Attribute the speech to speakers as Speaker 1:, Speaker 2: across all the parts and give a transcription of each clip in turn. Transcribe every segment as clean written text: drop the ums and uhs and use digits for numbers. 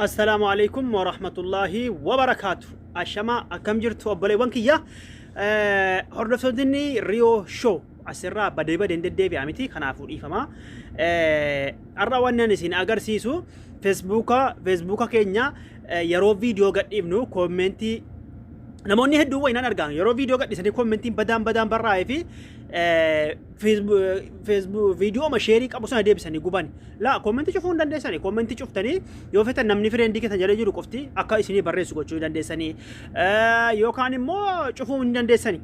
Speaker 1: السلام عليكم ورحمة الله وبركاته. أشما أكم جرت وبلي وانكيا هردفتني ريو شو أسرع بدي دندي بعمتي خنافو إفما أروانا نسين أجر سيسو فيسبوكا كينيا يرو فيديو قد ابنو كومنتي namoonni hedduu waynaan argaan yeroo viidiyoo gadhiisanii koomentiin badaan barraa'ee fi Facebook viidiyoo ma sheerii qabu sana deebisanii guban la koomentii cufuu hin dandeessanii koomentii cuftanii yoo fetan namni friendii keessan jala jiru qofti akka isinii barreessu gochuu dandeessanii yookaan immoo cufuu hin dandeessanii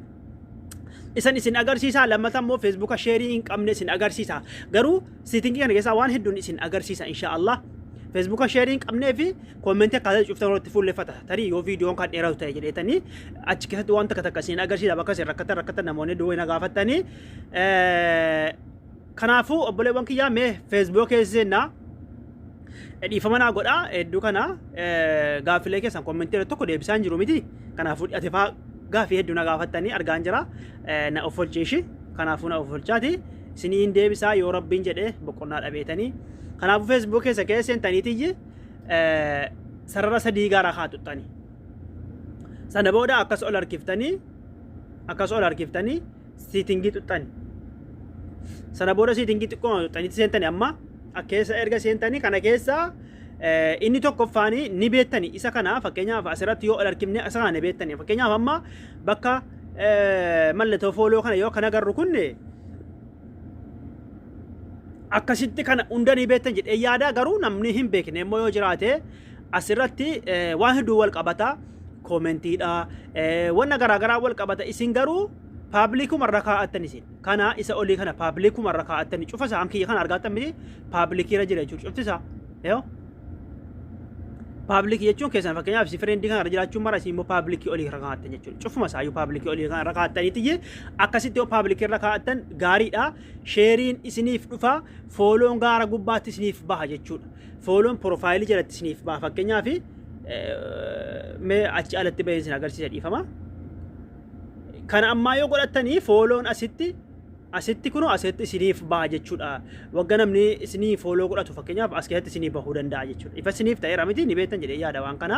Speaker 1: isin agarsiisa lammata immoo Facebook sheerii hin qabne isin agarsiisa garuu siitingii kana keessaa waan hedduun isin agarsiisa inshallah Facebook sharing qabnee fi comment akka cuftan irratti fuulleffata tarii yoo viidiyoon kan dheeratu ta'e jedhetanii achi keessatti waan takka isin agarsiisa bakka isin rakkatan namoonni duwwee na gaafatanii kanaafuu obboleewwan kiyyaa mee Facebook keessena dhiifama godhaa hedduu kana gaaffilee keessan comment irratti tokko deebisaan jiru miti kanaafuu atifaa gaaffii hedduu na gaafatanii argaan jira na offolchiishi kanaafuu na offolchaati isiniin deebisaa yoo rabbiin jedhee boqonnaa dhabeetanii kanaafuu Facebook keessa seentaniitiyyi sarara sadii gaara haatuttani sana booda akkas ol harkiftanii siitingii tuttani sana booda siitingii xiqqoo tuttaniitti seentani amma akkeessa erga seentanii kana keessa inni tokkoffaanii ni beettani isa kana fakkeenyaaf asirratti yoo ol harkifne isa kana beettani fakkeenyaaf amma bakka mallattoo fooloo kana yoo kana agarru kunne akkasitti kana hundanii beektan jedhee yaada garuu namni hin beekne immoo yoo jiraate asirratti waan hedduu wal qabata koomentiidha wanna garaagaraa wal qabata isin garuu paabliikuma irra kaa'attan isin kana isa olii kana paabliikuma irra kaa'attan cufa isaa kiyya kana argattan miti paabliikii irra jira jechuudha cuftisa yoo paabliikii jechuun keessan fakkeenyaaf si friendii kana irra jiraachuun mara isin immoo paabliikii olii irra kaa'attan jechuudha cufuma isaa iyyuu paabliikii olii kana irra kaa'attaniitiyye akkasitti yoo paabliikii irra kaa'attan gaariidha sheeriin isiniif dhufa fooloon gaara gubbaatti isiniif baha jechuudha fooloon profaayilii jalatti isiniif baha fakkeenyaaf mee achi alatti bahee isin agarsiisa dhiifama kana ammaa yoo godhattanii fooloon asitti kuno asitti isiniif baha jechuudha wagga namni isinii fooloo godhatu fakkeenyaaf as keessatti isinii bahuu danda'a jechuudha ifa isiniif ta'eera miti ni beektan jedhee yaada waan kana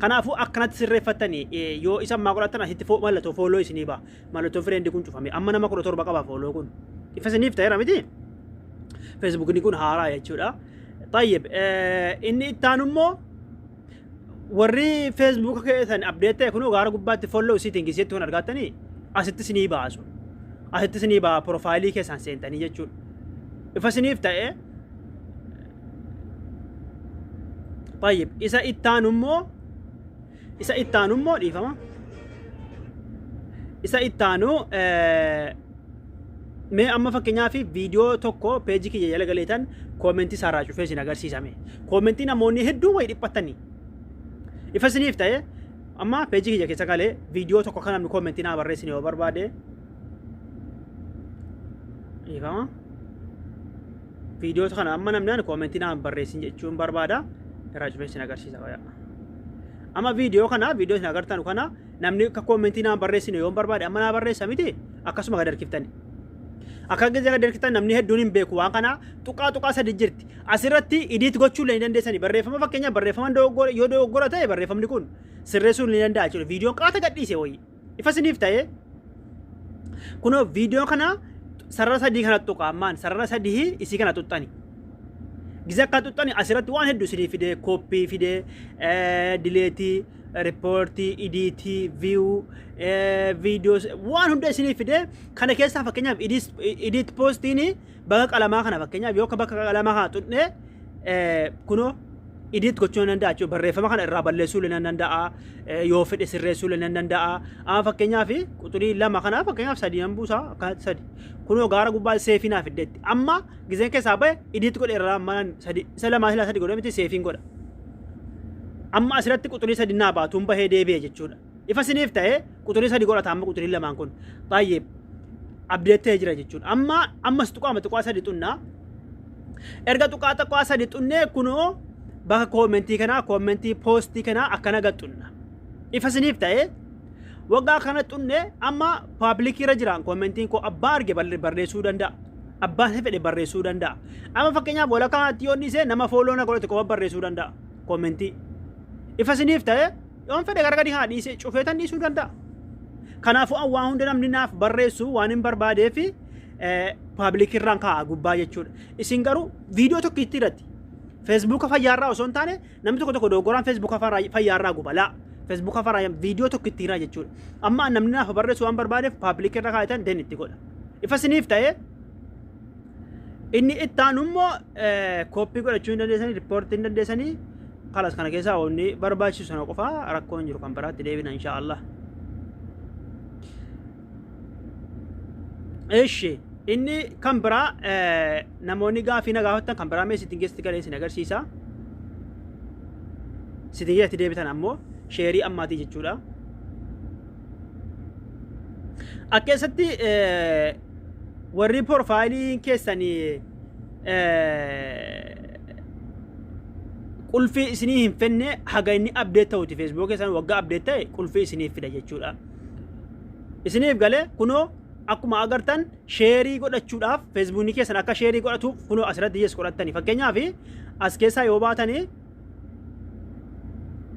Speaker 1: kanaafuu akkanatti sirreeffattanii yoo isa ammaa godhattan asitti mallattoo fooloo isinii baha mallattoo friendii kun cufame amma nama 17 qaba fooloo kun ifa isiniif ta'eera miti Facebook ni kun haaraa jechuudha tayyib inni ittaanummoo warri Facebook keessan update ta'e kunoo gaara gubbaatti fooloo siitingii sitti kun argattanii asitti isinii baasu asitti isinii baa profaayilii keessan seentanii jechuudha ifa isiniif ta'e tayyib isa ittaanummoo dhiifama isa ittaanu mee amma fakkeenyaaf viidiyoo tokko peejii kiyya jala galeetan koomentii isaarraa cufee isin agarsiisame koomentii namoonni hedduu wayi dhiphatanii ifa isiniif ta'e amma peejii kiyya keessa galee viidiyoo tokko kan namni koomentii naa barreessine yoo barbaade ifama viidiyoo kana amma namni koomentii naa barreessin jechuun barbaada irraa cufee isin agarsiisa amma viidiyoo isin agartan kana namni akka koomentii naa barreessine yoo barbaade amma naa barreessa miti akkasuma gad harkiftani akka gad harkiftan namni hedduun hin beeku waan kana tuqaa sadi jirti asirratti idiit gochuu illee ni dandeessanii barreeffama fakkeenyaaf barreeffama yoo dogoggora ta'e barreeffamni kun sirreessuu ni danda'a jechuudha viidiyoon qaata gadhiise wayii ifa isiniif ta'e kunoo viidiyoo kana sarara sadii kana tuqa ammaan sarara sadii isii kana tuttani giza akka tuttani asirratti waan hedduu isinii fide kooppii fide dileetii riippoortii idiitii viyuu viidiyoos waan hunda isinii fide kana keessaa fakkeenyaaf idiit poostiin bakka qalamaa kana fakkeenyaaf yoo bakka qalamaa kana tuqne kunoo idiit gochuu ni danda'a jechuudha barreeffama kana irraa balleessuu ni danda'a yoo fedhe sirreessuu ni danda'a amma fakkeenyaaf quxurii lama kana fakkeenyaaf sadii nan buusa akkanatti sadi kunoo gaara gubbaa seefii naa fiddeetti amma gizeen keessaa bahe idiit godhe irraa manan sadi isa lamaa silaa sadi godhe miti seefiin godha amma asirratti quxurii sadi naa baatuun bahee deebi'e jechuudha ifa isiniif ta'e quxurii sadi godhata amma quxurii lamaan kun baay'ee abdeettee jira jechuudha ammas tuqaa sadi xunnaa erga tuqaa sadi xunnee kunoo bakka koomentii poostii kana akkana gaxxunna ifa isiniif ta'e waggaa kana xunne amma paabliikii irra jiran koomentiin koo abbaa arge barreessuu danda'a abbaan fedhe barreessuu danda'a amma fakkeenyaaf walakkaatti yoo inni nama fooloo na godhate qofa barreessuu danda'a koomentii. Ifa isiniif ta'e yoon fedhe gara gadi haa dhiise cufeetan dhiisuu danda'a. Kanaafuu waan hunda namni naaf barreessu waan hin barbaadee fi paabliik irraan kaa'a gubbaa jechuudha. Isin garuu viidiyoo tokko itti irratti feesbuuka fayyaarraa osoo hin taane namni tokko tokko dogoggoraan feesbuuka fayyaarraa guba laa. Feesbuuka fayyaarraa viidiyoo tokko itti irraa jechuudha. Amma namni naaf barreessu waan barbaadeef paabliik irra kaa'itan den itti godha. Ifa isiniif ta'e inni ittaanu immoo kooppii godhachuu hin dandeessanii riippoortii hin dandeessanii kalas kana keessaa wanni barbaachisu sana qofaa rakkoo hin jiru kan biraatti deebina inshaallah. Eshi inni kan biraa namoonni gaafii na gaafatan kan biraa mee sitiin keessatti galee isin agarsiisa. Sitiin keessatti deebitan ammoo sheerii ammaatii jechuudha. Akkeessatti warri profaayilii keessanii qulfii isinii hin fenne haga inni abdeet ta'uti feesbuuk keessan waggaa abdeet ta'e qulfii isiniif fida jechuudha. Isiniif galee kunoo akkuma agartan sheerii godhachuudhaaf feesbuukni keessan akka sheerii godhatuuf kunoo asirratti yes godhattanii fakkeenyaaf as keessaa yoo baatanii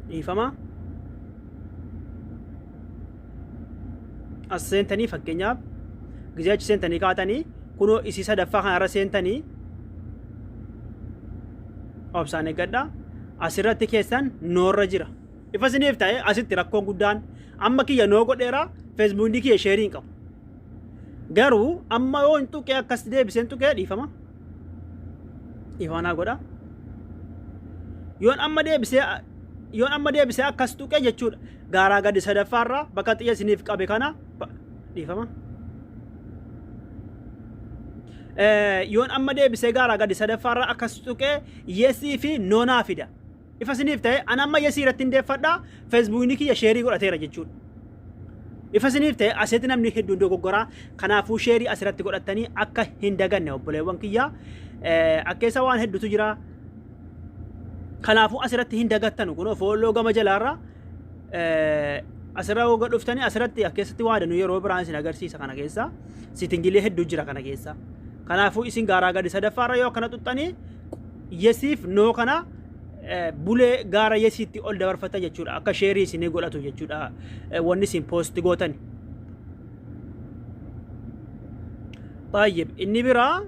Speaker 1: dhiifama as seentanii fakkeenyaaf gizee achi seentanii kaatanii kunoo isii sadaffaa kanarra seentanii obsaan eeggadha asirratti keessan noorra jira. Ifa isiniif ta'e asitti rakkoon guddaan amma kiyya noo godheera feesbuukni kiyya sheerii hin qabu. Garuu amma yoo hin tuqee akkas deebiseen tuqee dhiifama. Dhiifamanaa godha. Yoon amma deebisee akkas tuqee jechuudha. Gaaraa gadi sadaffaarraa bakka xiyya isiniif qabe kana dhiifama. Yoon amma deebisee gaaraa gadi sadaffaarraa akkas tuqee yesii fi noonaa fida. Ifa isiniif ta'e an amma yesii irratti hundeeffadhaa feesbuukni kiyya sheerii godhateera jechuudha. Ifa isiniif ta'e asitti namni hedduun dogoggoraa kanaafuu sheerii asirratti godhattanii akka hin daganne obboleewwan kiyyaa akkeessa waan hedduutu jira. Kanaafuu asirratti hin dagattanu kunoo fooloo gama jalaarraa asirra hooga dhuftanii asirratti akkeessatti waa danuu yeroo biraan isin agarsiisa kana keessa sitingilee hedduu jira kana keessa. Kanaafuu isin gaaraa gadi sadaffaarra yoo kana tuxxanii yesiif noo kana bulee gaara yesiitti ol dabarfata jechuudha akka sheerii isinii godhatu jechuudha wanni isin poosti gootan. Baay'ee inni biraa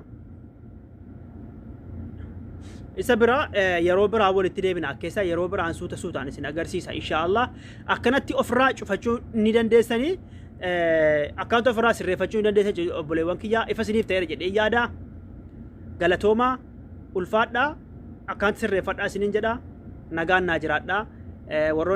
Speaker 1: isa biraa yeroo biraa walitti deebina akkeessa yeroo biraan suutaan isin agarsiisa inshaallah akkanatti ofirraa cufachuu ni dandeessanii akkaanta ofirraa sirreeffachuu ni dandeessan obboleewwan kiyyaa ifa isiniif ta'eera jedhee yaada galatoomaa ulfaadhaa akkaanta sirreeffadhaa isiniin jedha nagaan naa jiraadhaa warroonni